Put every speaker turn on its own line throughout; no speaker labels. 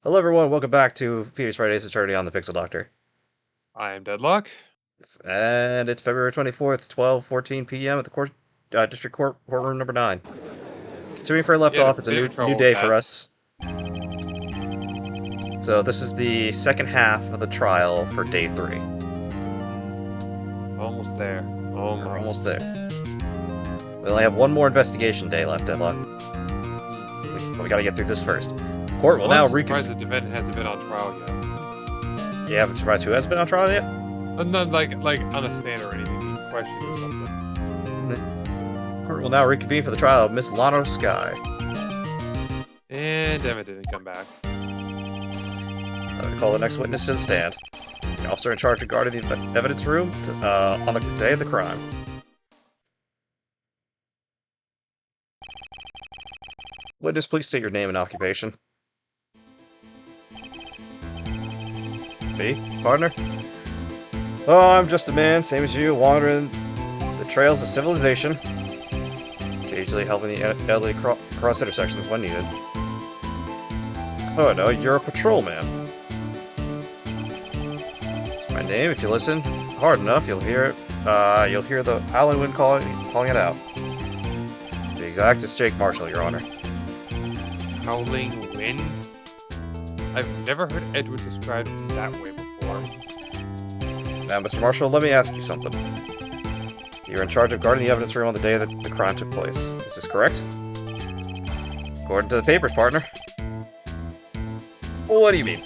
Hello everyone, welcome back to Phoenix Wright Ace Attorney on the Pixel Doctor.
I am Deadlock.
And it's February 24th, 12:14 p.m. at the District Court, courtroom number 9. Continuing for left
You had a
off, it's a
bit
new
of trouble with
day for
that.
us. So this is the second half of the trial for day 3.
Almost there.
We're almost there. We only have one more investigation day left, Deadlock. We gotta get through this first. Court will now
surprised the defendant hasn't been on trial yet.
You haven't surprised who hasn't been on trial yet?
Not like on a stand or anything, questioned or something.
Court will now reconvene for the trial of Miss Lana Sky.
And Emma didn't come back.
I call the next witness to the stand. The officer in charge of guarding the evidence room on the day of the crime. Witness, please state your name and occupation. Me, partner? Oh, I'm just a man, same as you, wandering the trails of civilization. Occasionally helping the elderly cross intersections when needed. Oh no, you're a patrolman. It's my name. If you listen hard enough, you'll hear it. You'll hear the howling wind calling it out. To be exact, it's Jake Marshall, Your Honor.
Howling wind? I've never heard Edward described that way before.
Now, Mr. Marshall, let me ask you something. You're in charge of guarding the evidence room on the day that the crime took place. Is this correct? According to the papers, partner. What do you mean?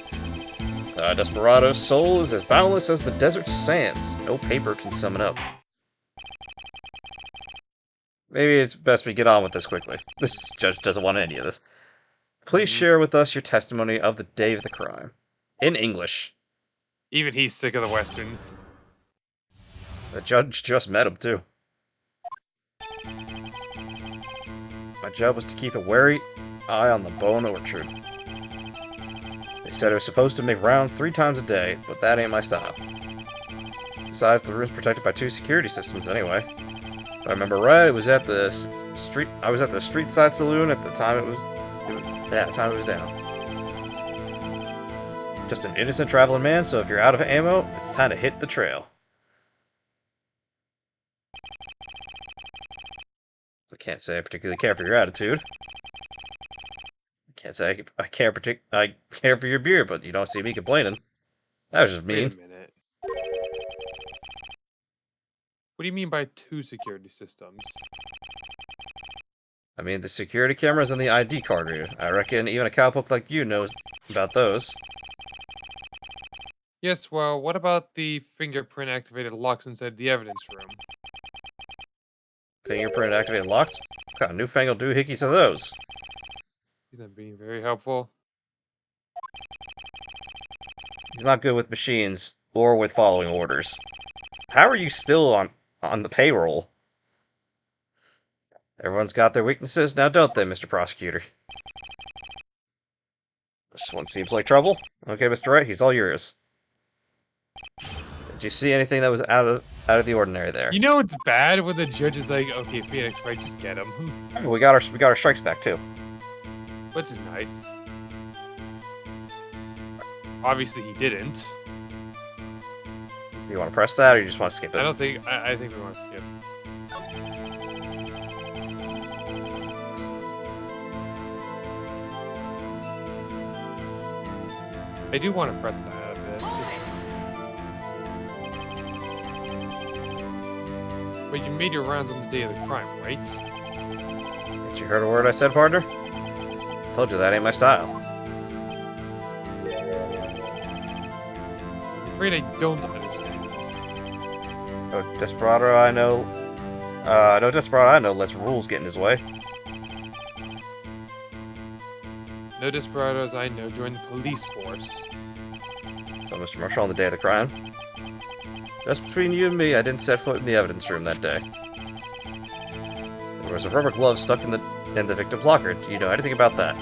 Desperado's soul is as boundless as the desert sands. No paper can sum it up. Maybe it's best we get on with this quickly. This judge doesn't want any of this. Please share with us your testimony of the day of the crime. In English.
Even he's sick of the Western.
The judge just met him, too. My job was to keep a wary eye on the Bone Orchard. They said it was supposed to make rounds 3 times a day, but that ain't my style. Besides, the room's protected by 2 security systems anyway. If I remember right, it was at the street. I was at the street side saloon at the time it was down. Just an innocent traveling man, so if you're out of ammo, it's time to hit the trail. I can't say I particularly care for your attitude. I can't say I care for your beer, but you don't see me complaining. That was just mean.
Wait a minute. What do you mean by 2 security systems?
I mean, the security cameras and the ID card reader. I reckon even a cowpoke like you knows about those.
Yes, well, what about the fingerprint activated locks inside the evidence room?
Fingerprint activated locks? What kind of newfangled doohickeys are those?
He's not being very helpful.
He's not good with machines or with following orders. How are you still on the payroll? Everyone's got their weaknesses, now don't they, Mr. Prosecutor? This one seems like trouble. Okay, Mr. Wright, he's all yours. Did you see anything that was out of the ordinary there?
You know it's bad when the judge is like, okay, Phoenix, right, just get him.
We got our strikes back too.
Which is nice. Obviously he didn't.
You want to press that, or you just want to skip it?
I think we want to skip. I do want to press that a bit. But you made your rounds on the day of the crime, right?
Did you heard a word I said, partner? Told you that ain't my style.
I'm afraid I don't understand.
No desperado I know. No desperado I know lets rules get in his way.
No desperados I know joined the police force.
So, Mr. Marshall, on the day of the crime. Just between you and me, I didn't set foot in the evidence room that day. There was a rubber glove stuck in the victim's locker. Do you know anything about that?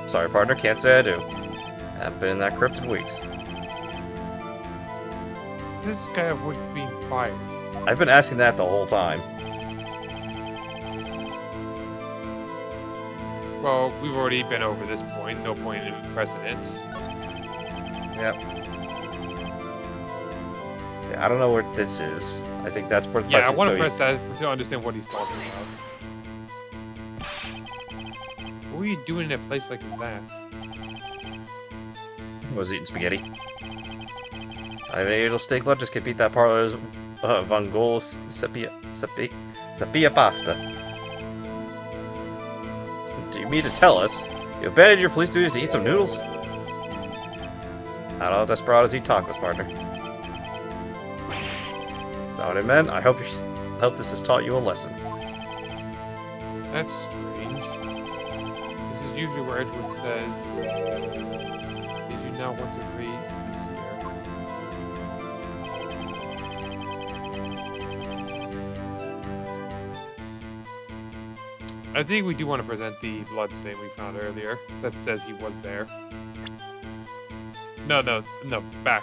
Sorry, partner, can't say I do. Haven't been in that crypt in weeks.
This guy would be fired.
I've been asking that the whole time.
Well, we've already been over this point. No point in pressing it.
Yep. Yeah, I don't know where this is. I think that's where the
Yeah, I
place
want to
is,
press that to understand what he's talking about. What were you doing in a place like that?
I was eating spaghetti. I have an angel steak lunch. Just get beat that parlor's Von Gogh Sepia pasta. Do you mean to tell us you abandoned your police duties to eat some noodles? Not all desperados eat tacos, partner. That's not what I meant. I hope this has taught you a lesson.
That's strange. This is usually where Edward says, "Did you not want to raise this year?" I think we do want to present the bloodstain we found earlier that says he was there. No, back.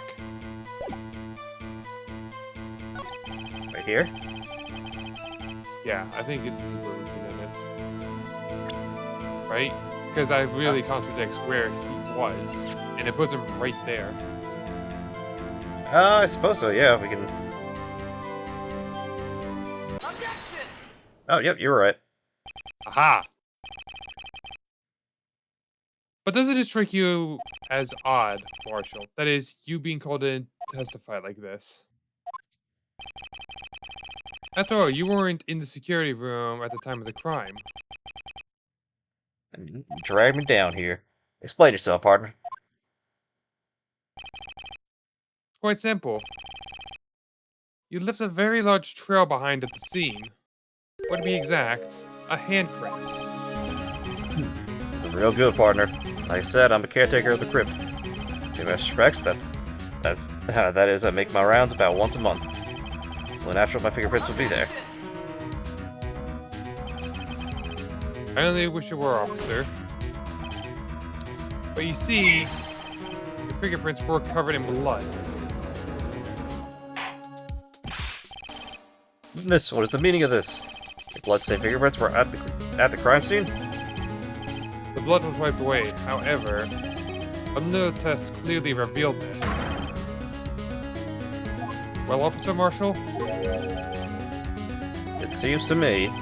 Right here?
Yeah, I think it's where we present it. Right? Because that really contradicts where he was, and it puts him right there.
I suppose so, yeah, we can... Oh, yep, you were right.
Aha! But doesn't it strike you as odd, Marshall? That is, you being called in to testify like this. After all, you weren't in the security room at the time of the crime.
And drag me down here. Explain yourself, partner.
It's quite simple. You left a very large trail behind at the scene. Or to be exact, a handprint.
Real good, partner. Like I said, I'm a caretaker of the crypt. In respects, that is, I make my rounds about once a month. It's only natural my fingerprints would be there.
I only wish you were, officer. But you see, your fingerprints were covered in blood.
Miss, what is the meaning of this? Your bloodstained fingerprints were at the crime scene?
The blood was wiped away. However, another test clearly revealed this. Well, Officer Marshall?
It seems to me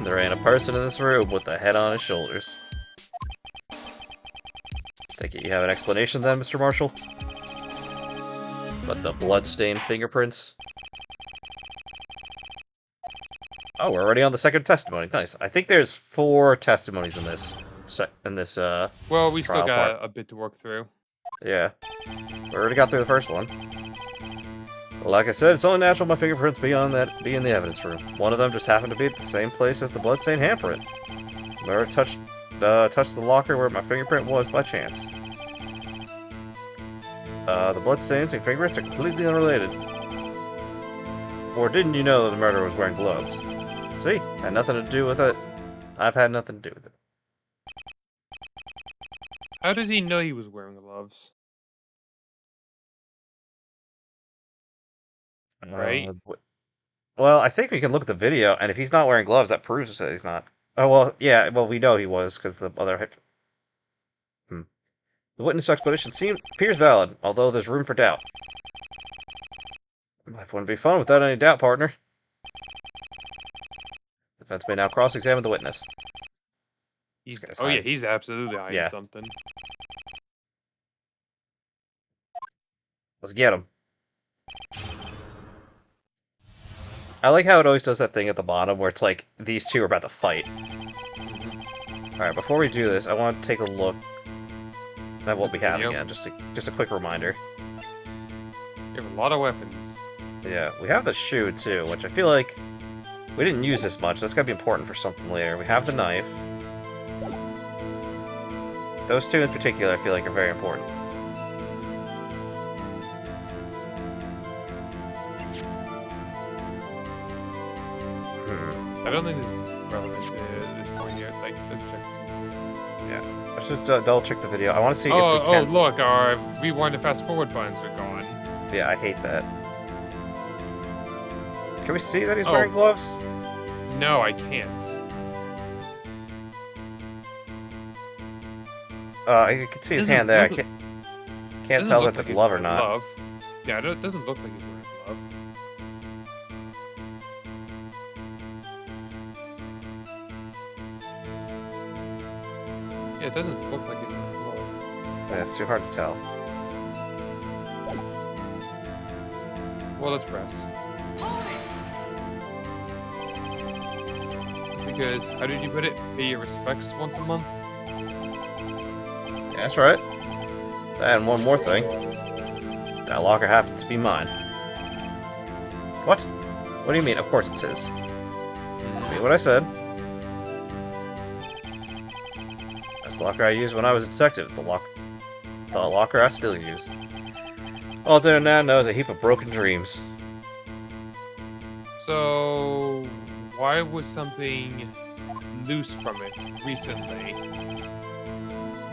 there ain't a person in this room with a head on his shoulders. Take it you have an explanation then, Mr. Marshall? But the bloodstained fingerprints? Oh, we're already on the second testimony. Nice. I think there's 4 testimonies in this.
Well, we still
trial
got
part.
a bit to work through.
Yeah. We already got through the first one. Like I said, it's only natural my fingerprints be in the evidence room. One of them just happened to be at the same place as the bloodstained handprint. Never touched the locker where my fingerprint was by chance. The bloodstains and fingerprints are completely unrelated. Or didn't you know that the murderer was wearing gloves? See? Had nothing to do with it. I've had nothing to do with it.
How does he know he was wearing gloves? Right?
Well, I think we can look at the video, and if he's not wearing gloves, that proves that he's not. Oh, well, yeah, well, we know he was, because the other... The witness explanation appears valid, although there's room for doubt. Life wouldn't be fun without any doubt, partner. The defense may now cross-examine the witness.
Yeah, he's absolutely hiding something.
Let's get him. I like how it always does that thing at the bottom where it's like, these two are about to fight. Alright, before we do this, I want to take a look at what we have again. Just a quick reminder.
You have a lot of weapons.
Yeah, we have the shoe too, which I feel like we didn't use this much. That's gotta be important for something later. We have the knife. Those two in particular I feel like are very important.
I don't think this is relevant at this point yet. Like, let's check.
Yeah, let's just double check the video. I want to see if we can...
Oh, look, our rewind and fast forward buttons are gone.
Yeah, I hate that. Can we see that he's wearing gloves?
No, I can't.
I can see his hand there. I can't tell if that's a glove or not.
Glove. Yeah, it doesn't look like he's wearing a glove. Yeah, it doesn't look like he's wearing a glove.
Yeah, it's too hard to tell.
Well, let's press. Because, how did you put it? Pay your respects once a month?
Yeah, that's right. And one more thing. That locker happens to be mine. What? What do you mean? Of course it's his. Repeat what I said. That's the locker I used when I was a detective. The locker I still use. All it's in there now now is a heap of broken dreams.
So, why was something loose from it recently?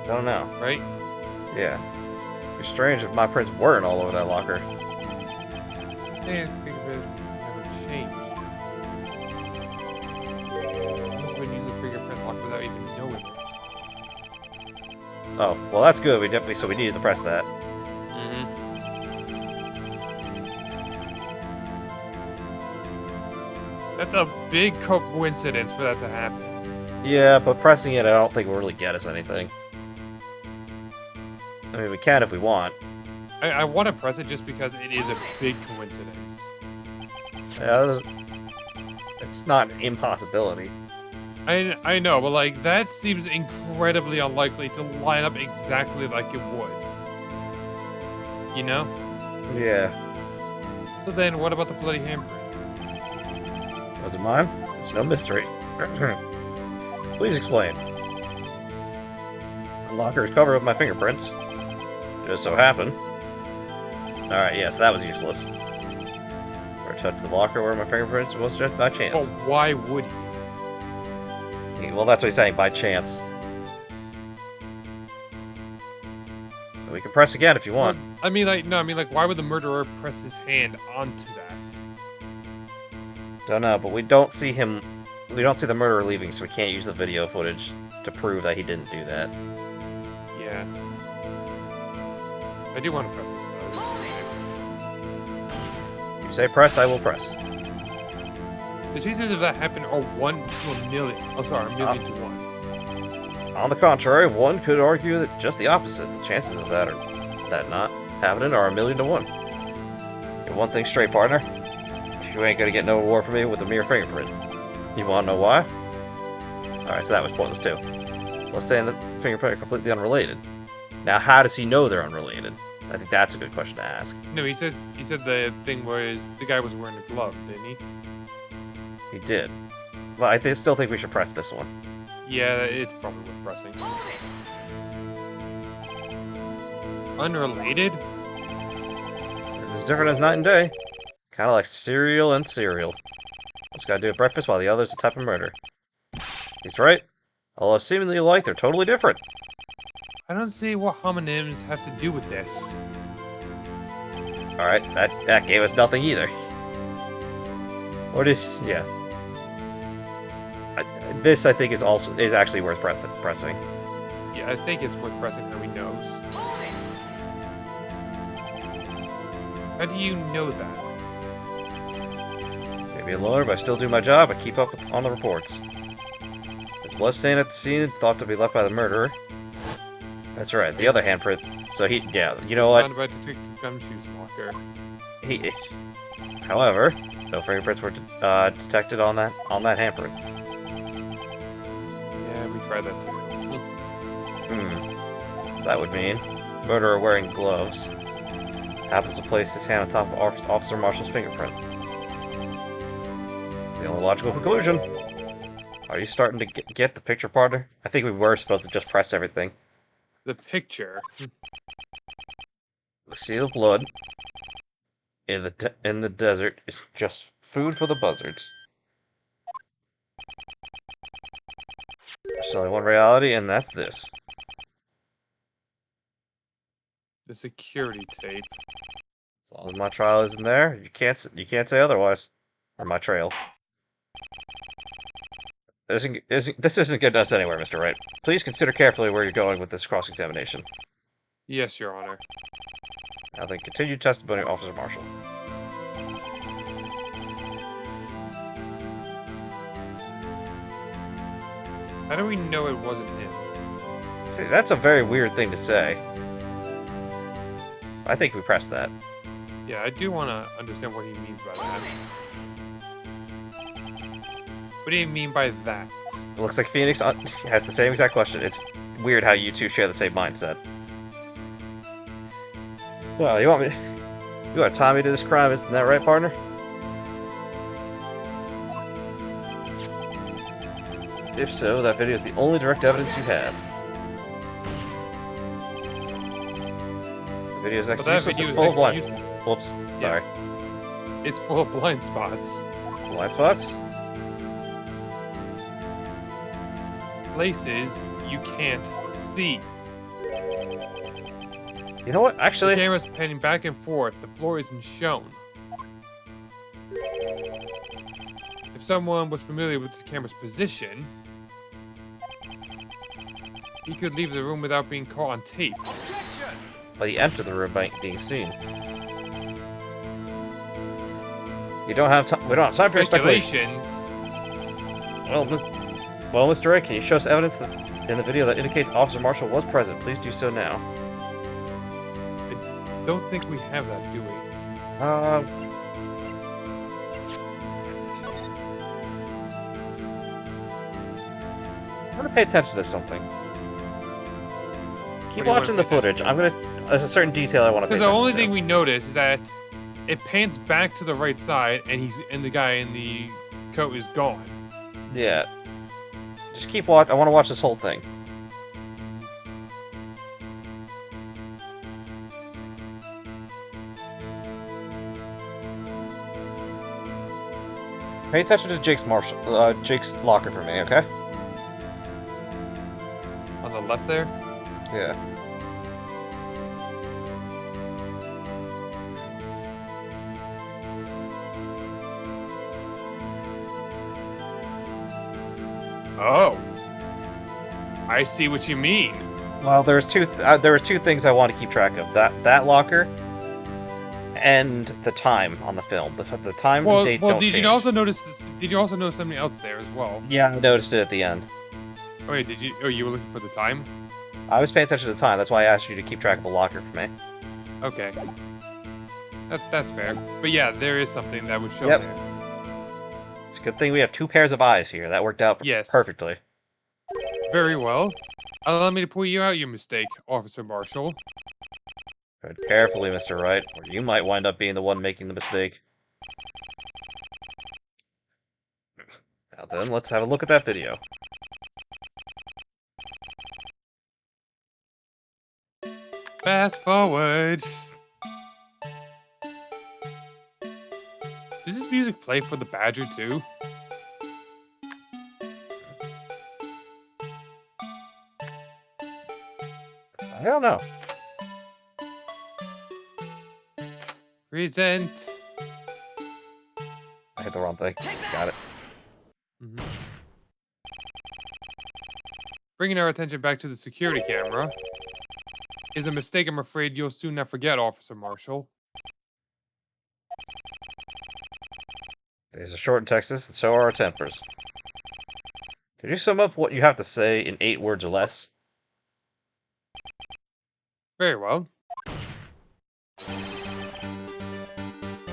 Don't know.
Right?
Yeah. It's strange if my prints weren't all over that locker.
Hey, think of it never changed. Must have been using the fingerprint lock without even knowing it.
Oh, well that's good. So we needed to press that.
That's a big coincidence for that to happen.
Yeah, but pressing it I don't think will really get us anything. I mean, we can if we want.
I want to press it just because it is a big coincidence.
Yeah, it's not an impossibility.
I know, but like, that seems incredibly unlikely to line up exactly like it would. You know?
Yeah.
So then, what about the bloody handprint?
Was it mine? It's no mystery. Please explain. The locker is covered with my fingerprints. Just so happened. Alright, yes, that was useless. Or touched the locker where my fingerprints was just by chance.
But why would he?
Well, that's what he's saying, by chance. So we can press again if you want.
I mean, like, why would the murderer press his hand onto that?
Don't know, but we don't see him. We don't see the murderer leaving, so we can't use the video footage to prove that he didn't do that.
Yeah. I do want to press this.
You say press, I will press.
The chances of that happening are 1 to a million. Oh, sorry, a million to 1.
On the contrary, one could argue that just the opposite. The chances of that not happening are 1,000,000 to 1. Get one thing straight, partner. You ain't gonna get no reward from me with a mere fingerprint. You wanna know why? Alright, so that was pointless too. Let's say the fingerprint are completely unrelated. Now, how does he know they're unrelated? I think that's a good question to ask.
No, he said the thing was the guy was wearing a glove, didn't he?
He did. Well, I still think we should press this one.
Yeah, it's probably worth pressing. Unrelated?
It's as different as night and day. Kind of like cereal and cereal. Just gotta do it breakfast while the other's a type of murder. He's right. Although seemingly alike, they're totally different.
I don't see what homonyms have to do with this.
Alright, that gave us nothing either. Or yeah. This, I think, is actually worth pressing.
Yeah, I think it's worth pressing how he knows. How do you know that?
Maybe a lawyer, but I still do my job. I keep up on the reports. There's blood stain at the scene, thought to be left by the murderer. That's right, the other handprint. So yeah, you know what?
Found by Detective Gumshoe's locker.
However, no fingerprints were detected on that handprint.
Yeah, we tried that too.
That would mean murderer wearing gloves happens to place his hand on top of Officer Marshall's fingerprint. It's the only logical conclusion. Are you starting to get the picture, partner? I think we were supposed to just press everything.
The picture.
The sea of blood in the desert is just food for the buzzards. There's only one reality, and that's this.
The security tape.
As long as my trial isn't there, you can't say otherwise. Or my trail. This isn't getting us anywhere, Mr. Wright. Please consider carefully where you're going with this cross-examination.
Yes, Your Honor.
Now then, continue testimony, Officer Marshall.
How do we know it wasn't him?
See, that's a very weird thing to say. I think we pressed that.
Yeah, I do want to understand what he means by that. What do you mean by that?
It looks like Phoenix has the same exact question. It's weird how you two share the same mindset. Well, you want to tie me to this crime, isn't that right, partner? If so, that video is the only direct evidence you have. The video is actually useless. It's full of blind. Whoops, sorry.
It's full of blind spots.
Blind spots?
Places you can't see.
You know what? Actually,
The camera's panning back and forth. The floor isn't shown. If someone was familiar with the camera's position, he could leave the room without being caught on tape.
but he entered the room by being seen. We don't have time for your speculations. Well, Mr. Wright, can you show us evidence in the video that indicates Officer Marshall was present? Please do so now.
I don't think we have that, do we?
I'm gonna pay attention to something. Keep
What do you
watching the
wanna pay
footage. There's a certain detail I want to pay
Because
attention
the only
to.
thing we notice is that it pans back to the right side, and the guy in the coat is gone.
Yeah. Just keep watching. I want to watch this whole thing. Pay attention to Jake's locker for me, okay?
On the left there?
Yeah.
Oh. I see what you mean.
Well, there was two things I want to keep track of. That locker and the time on the film. The time and date don't change.
Did you also notice something else there as well?
Yeah, I noticed it at the end.
Oh, wait, did you? Oh, you were looking for the time?
I was paying attention to the time. That's why I asked you to keep track of the locker for me.
Okay. That's fair. But yeah, there is something that would show
Yep.
there.
It's a good thing we have two pairs of eyes here. That worked out
Yes.
perfectly.
Very well. Allow me to point you out your mistake, Officer Marshall.
Tread carefully, Mr. Wright, or you might wind up being the one making the mistake. Now then, let's have a look at that video.
Fast forward. Does this music play for the Badger too?
I don't know.
Present.
I hit the wrong thing. Got it.
Mhm. Bringing our attention back to the security camera is a mistake I'm afraid you'll soon not forget, Officer Marshall.
Days are short in Texas, and so are our tempers. Could you sum up what you have to say in 8 words or less?
Very well.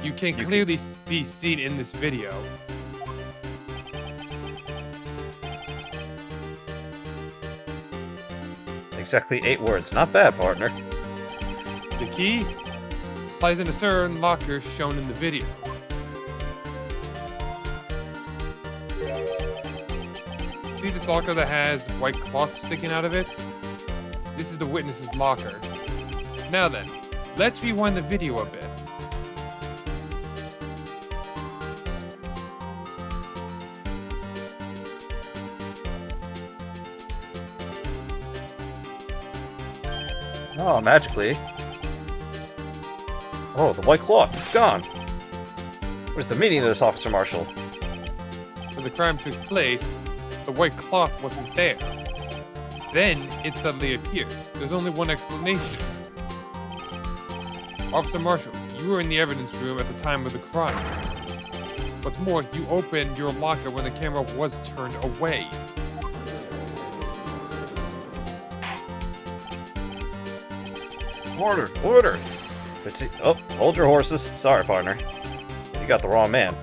You can clearly be seen in this video.
Exactly 8 words. Not bad, partner.
The key lies in a certain locker shown in the video. See this locker that has white cloth sticking out of it? This is the witness's locker. Now then, let's rewind the video a bit.
Oh, magically. Oh, the white cloth. It's gone. What's the meaning of this, Officer Marshall?
Where the crime took place, the white cloth wasn't there. Then it suddenly appeared. There's only one explanation. Officer Marshall, you were in the evidence room at the time of the crime. What's more, you opened your locker when the camera was turned away.
Order! Order! Oh, hold your horses. Sorry, partner. You got the wrong man.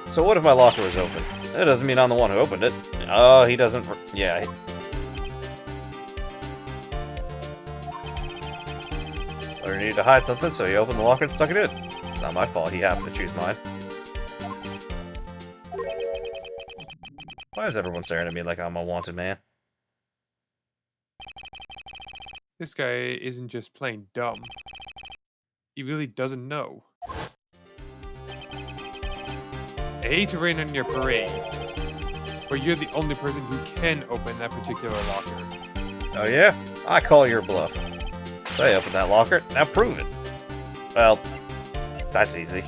So what if my locker was open? That doesn't mean I'm the one who opened it. Oh, he doesn't... Yeah. Or he needed to hide something, so he opened the locker and stuck it in. It's not my fault he happened to choose mine. Why is everyone staring at me like I'm a wanted man?
This guy isn't just plain dumb. He really doesn't know. I hate to rain on your parade, but you're the only person who can open that particular locker.
Oh yeah? I call your bluff. Say open that locker, now prove it. Well, that's easy.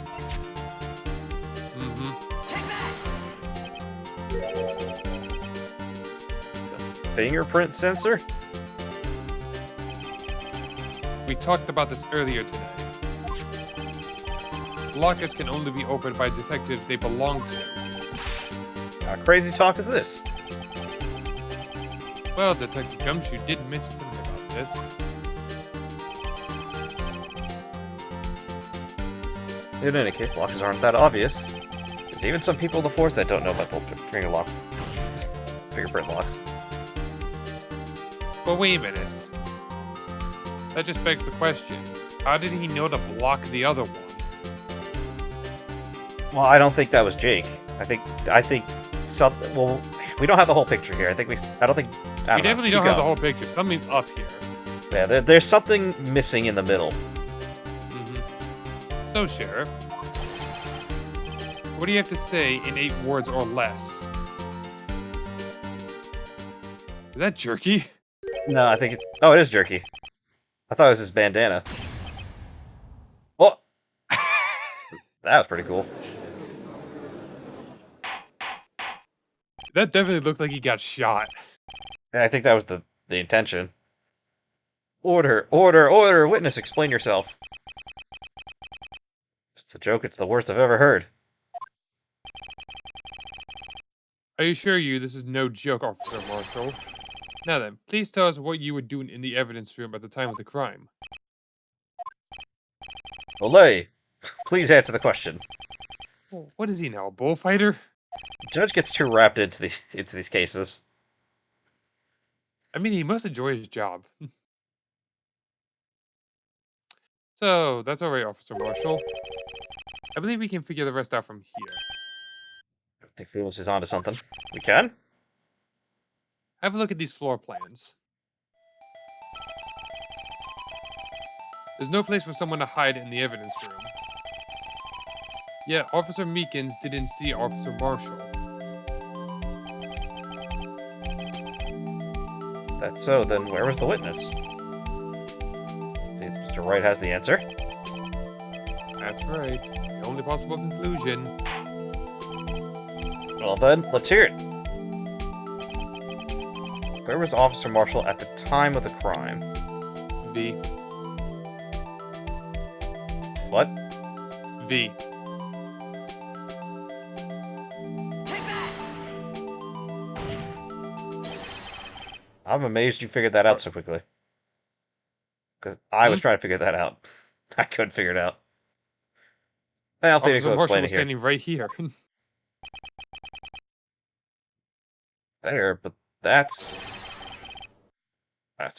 Fingerprint sensor?
We talked about this earlier today. Lockers can only be opened by detectives they belong to.
How crazy talk is this?
Well, Detective Gumshoe did mention something about this.
In any case, lockers aren't that obvious. There's even some people in the force that don't know about the fingerprint locks.
But wait a minute. That just begs the question. How did he know to block the other one?
Well, I don't think that was Jake. I think something. Well, we don't have the whole picture here. I think we. I don't think.
We definitely don't have the whole picture. Something's up here.
Yeah, there's something missing in the middle.
So, Sheriff, what do you have to say in 8 words or less? Is that jerky?
No, I think it. Oh, it is jerky. I thought it was his bandana. Oh, that was pretty cool.
That definitely looked like he got shot.
Yeah, I think that was the intention. Order, order, order! Witness, explain yourself. It's the joke. It's the worst I've ever heard.
I assure you, this is no joke, Officer Marshall. Now then, please tell us what you were doing in the evidence room at the time of the crime.
Olay! Please answer the question.
Well, what is he now, a bullfighter?
The judge gets too wrapped into these cases.
I mean, he must enjoy his job. So, that's all right, Officer Marshall. I believe we can figure the rest out from here.
I think Felix is onto something. We can?
Have a look at these floor plans. There's no place for someone to hide in the evidence room. Yet, Officer Meekins didn't see Officer Marshall.
That's so, then where was the witness? Let's see if Mr. Wright has the answer.
That's right. The only possible conclusion.
Well then, let's hear it. Where was Officer Marshall at the time of the crime?
V.
What?
V.
I'm amazed you figured that out so quickly. Because I was trying to figure that out. I couldn't figure it out. Well, Phoenix will explain it here.
Standing right here.
There, but that's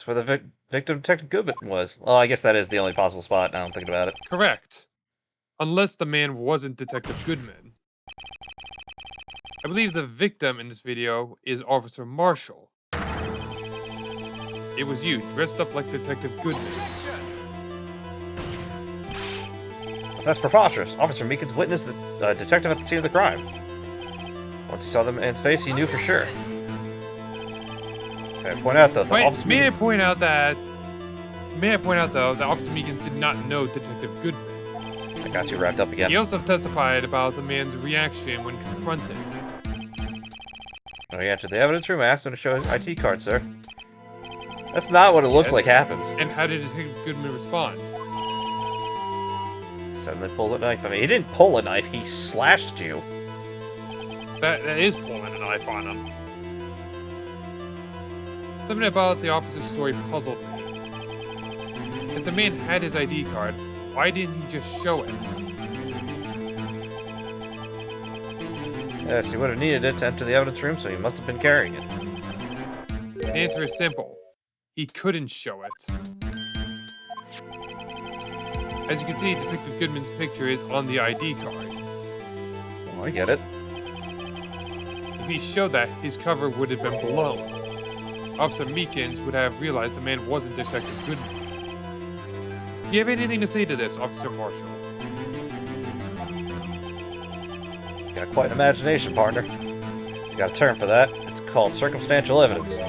where the victim, Detective Goodman, was. Well, I guess that is the only possible spot, now I'm thinking about it.
Correct. Unless the man wasn't Detective Goodman. I believe the victim in this video is Officer Marshall. It was you, dressed up like Detective Goodman.
But that's preposterous. Officer Meekins witnessed the detective at the scene of the crime. Once he saw the man's face, he knew for sure. May I point out, though, that
May I point out, though, that Officer Meekins did not know Detective Goodman.
I got you wrapped up again.
He also testified about the man's reaction when confronted.
When he entered the evidence room, I asked him to show his IT card, sir. That's not what it looked like happened.
And how did Detective Goodman respond?
Suddenly pulled a knife. I mean, he didn't pull a knife, he slashed you.
That is pulling a knife on him. Something about the officer's story puzzled me. If the man had his ID card, why didn't he just show it?
Yes, he would have needed it to enter the evidence room, so he must have been carrying it.
The answer is simple. He couldn't show it. As you can see, Detective Goodman's picture is on the ID card.
Oh, I get it.
If he showed that, his cover would have been blown. Officer Meekins would have realized the man wasn't Detective Goodman. Do you have anything to say to this, Officer Marshall?
You got quite an imagination, partner. You got a term for that. It's called circumstantial evidence.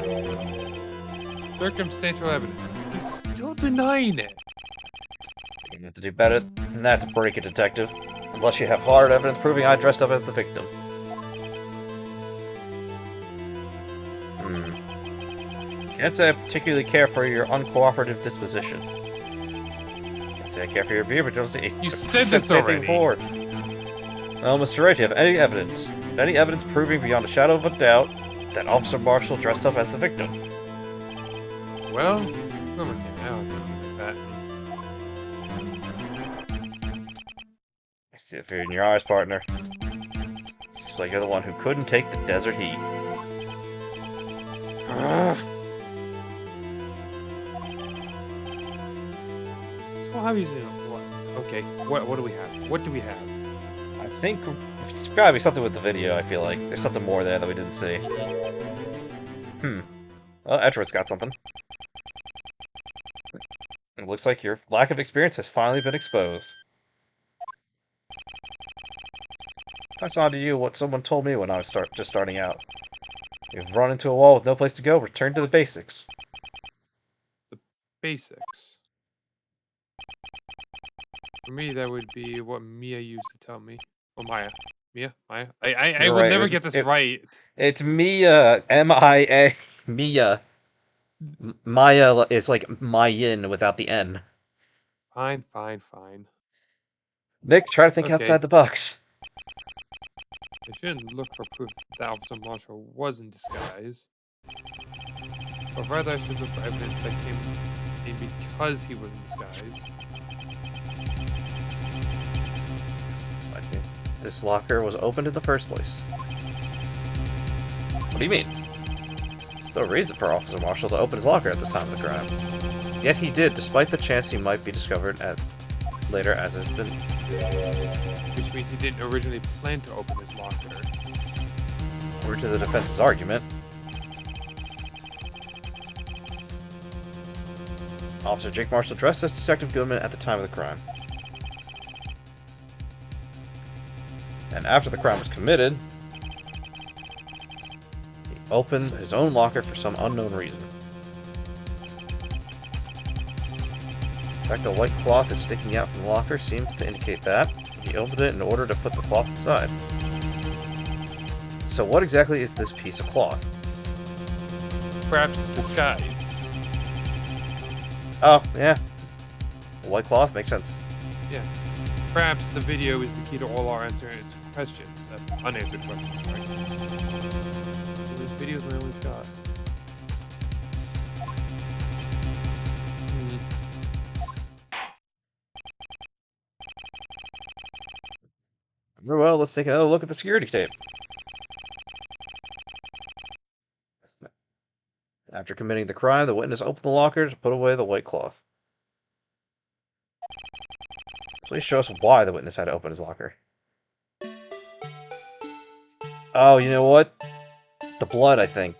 Circumstantial evidence. He's still denying it.
You have to do better than that to break it, detective. Unless you have hard evidence proving I dressed up as the victim. Can't say I particularly care for your uncooperative disposition. Can't say I care for your behavior, but don't say
you said this already.
Forward. Well, Mr. Wright, do you have any evidence? Any evidence proving beyond a shadow of a doubt that Officer Marshall dressed up as the victim?
Well, whoever came out like that.
I see the fear in your eyes, partner. Seems like you're the one who couldn't take the desert heat.
So obviously, what? Okay, what do we have? What do we have?
I think it's gotta be something with the video, I feel like. There's something more there that we didn't see. Well, Edward's got something. It looks like your lack of experience has finally been exposed. Pass on to you what someone told me when I was just starting out. You've run into a wall with no place to go, return to the basics.
The basics? For me, that would be what Mia used to tell me. Or Maya. Mia? Maya? I would never get this right.
It's Mia. M-I-A. Mia. Maya is like Mayan without the N.
Fine.
Nick, try to think outside the box.
I shouldn't look for proof that Officer Marshall was in disguise. But rather I should look for evidence that came in because he was in disguise.
I think this locker was opened in the first place. What do you mean? There's no reason for Officer Marshall to open his locker at this time of the crime. Yet he did, despite the chance he might be discovered later as it's been...
Which means he didn't originally plan to open his locker.
Over to the defense's argument. Officer Jake Marshall dressed as Detective Goodman at the time of the crime. And after the crime was committed, he opened his own locker for some unknown reason. In fact, a white cloth is sticking out from the locker seems to indicate that. He opened it in order to put the cloth inside. So what exactly is this piece of cloth?
Perhaps disguise.
Oh, yeah. A white cloth makes sense.
Yeah. Perhaps the video is the key to all our unanswered questions. Unanswered questions, right? So this video is my only shot.
Very well, let's take another look at the security tape. After committing the crime, the witness opened the locker to put away the white cloth. Please show us why the witness had to open his locker. Oh, you know what? The blood, I think.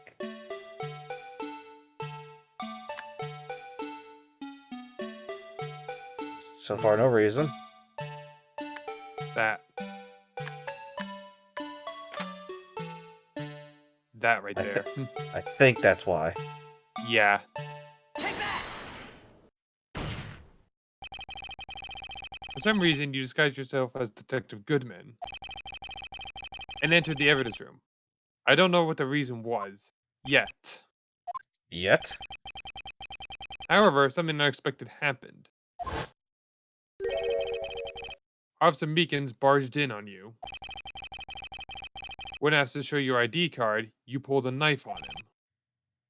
So far, no reason.
That right there.
I think that's why.
Yeah. For some reason, you disguised yourself as Detective Goodman and entered the evidence room. I don't know what the reason was, yet.
Yet?
However, something unexpected happened. Officer Meekins barged in on you. When asked to show your ID card, you pulled a knife on him.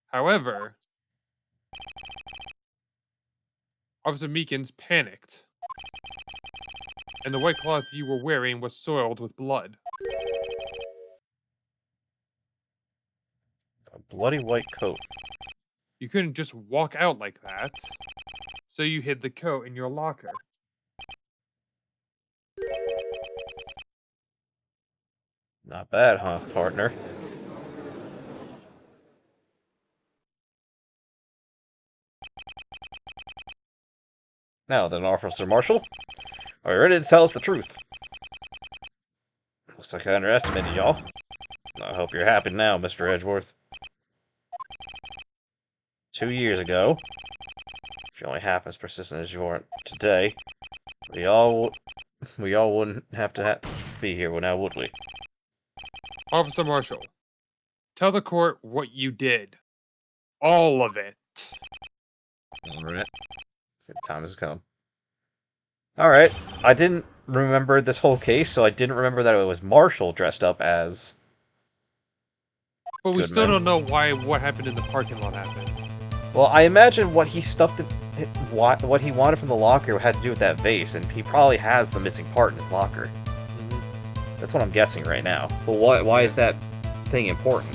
However, Officer Meekins panicked, and the white cloth you were wearing was soiled with blood.
A bloody white coat.
You couldn't just walk out like that, so you hid the coat in your locker.
Not bad, huh, partner? Now then, Officer Marshall, are you ready to tell us the truth? Looks like I underestimated y'all. I hope you're happy now, Mr. Edgeworth. 2 years ago, if you're only half as persistent as you are today, we all wouldn't have to be here now, would we?
Officer Marshall, tell the court what you did. All of it.
Alright. Time has come. Alright, I didn't remember this whole case, so I didn't remember that it was Marshall dressed up as...
But we still
Goodman.
don't know why what happened in the parking lot happened.
Well, I imagine what he stuffed in, what he wanted from the locker had to do with that vase, and he probably has the missing part in his locker. That's what I'm guessing right now. But why is that thing important?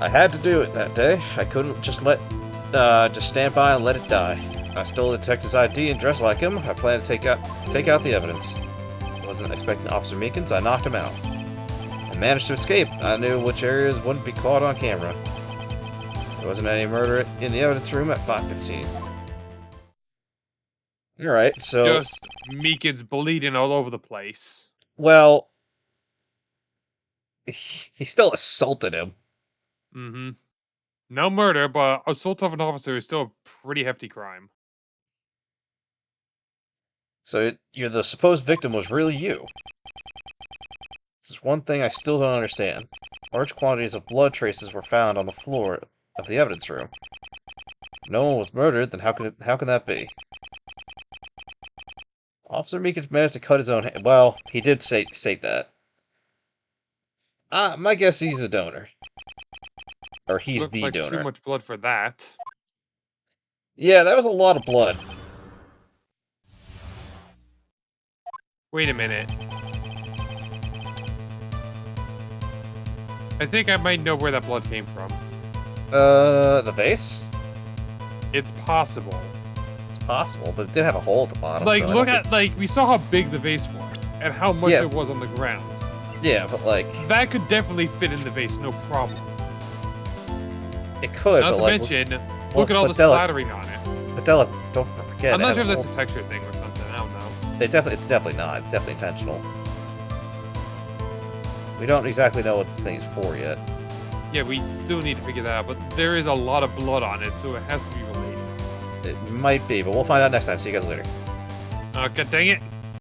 I had to do it that day. I couldn't just just stand by and let it die. I stole the detective's ID and dressed like him. I planned to take out the evidence. Wasn't expecting Officer Meekins. I knocked him out. I managed to escape. I knew which areas wouldn't be caught on camera. There wasn't any murder in the evidence room at 5:15. Alright, so...
Just Meekins bleeding all over the place.
Well... He still assaulted him.
Mm-hmm. No murder, but assault of an officer is still a pretty hefty crime.
So the supposed victim was really you. This is one thing I still don't understand. Large quantities of blood traces were found on the floor of the evidence room. If no one was murdered, then how can that be? Officer Meekins managed to cut his own hand. Well, he did say that. My guess he's a donor. Or he's
Looks
the
like
donor.
too much blood for that.
Yeah, that was a lot of blood.
Wait a minute. I think I might know where that blood came from.
The vase?
It's possible.
It's possible, but it did have a hole at the bottom.
Like,
so
look at, like, we saw how big the vase was, and how much
Yeah.
it was on the ground.
Yeah, but like...
That could definitely fit in the vase, no problem.
It could,
Not
but
to
like...
mention, look at all the
Della-
splattering on it.
But Della, don't forget...
I'm
it
not
has
sure if
a
that's
hole.
a texture thing or something, I don't know.
It's definitely not. It's definitely intentional. We don't exactly know what this thing's for yet.
Yeah, we still need to figure that out, but there is a lot of blood on it, so it has to be related.
It might be, but we'll find out next time. See you guys later.
God dang it.